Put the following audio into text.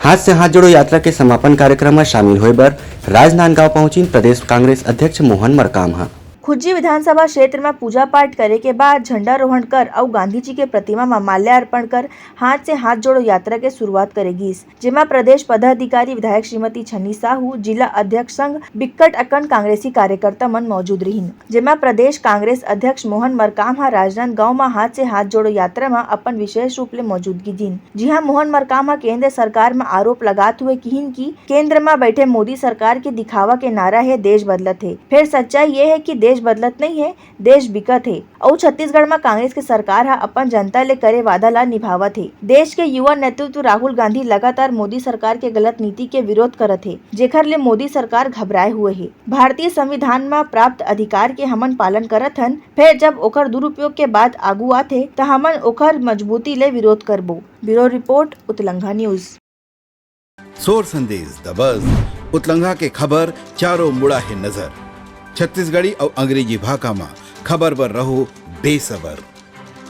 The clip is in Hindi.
हाथ से हाथ जोड़ो यात्रा के समापन कार्यक्रम में शामिल हुए बर राजनांदगांव पहुंची प्रदेश कांग्रेस अध्यक्ष मोहन मरकाम। खुज्जी विधानसभा क्षेत्र में पूजा पाठ करे के बाद झंडारोहण कर और गांधी जी के प्रतिमा में माल्यार्पण कर हाथ से हाथ जोड़ो यात्रा के शुरुआत करेगी, जेमा प्रदेश पदाधिकारी विधायक श्रीमती छन्नी साहू, जिला अध्यक्ष संघ बिक्कट अखंड कांग्रेसी कार्यकर्ता मन मौजूद रहीन। जेमा प्रदेश कांग्रेस अध्यक्ष मोहन मरकाम राजनांदगांव में हाथ से हाथ जोड़ो यात्रा में अपन विशेष रूप ले मौजूदगी दीन। जी हाँ, मोहन मरकाम केंद्र सरकार में आरोप लगाते हुए कहिन की केंद्र में बैठे मोदी सरकार के दिखावा के नारा है देश बदलत है। फिर सच्चाई ये है कि देश बदलत नहीं है, देश बिकत है। और छत्तीसगढ़ में कांग्रेस के सरकार अपन जनता ले करे वादा ला निभावत है। देश के युवा नेतृत्व राहुल गांधी लगातार मोदी सरकार के गलत नीति के विरोध करत है, जेखर ले मोदी सरकार घबराए हुए है। भारतीय संविधान में प्राप्त अधिकार के हमन पालन करत हन, फिर जब ओकर दुरुपयोग के बाद आगू आथे तो हमन ओकर मजबूती ले विरोध करबो। ब्यूरो रिपोर्ट, उतलंघा न्यूज। सोर संदेश द बज़ उतलंघा के खबर चारों मुड़ा है नजर। छत्तीसगढ़ी और अंग्रेजी भाषा में खबर पर रहो बेसबर।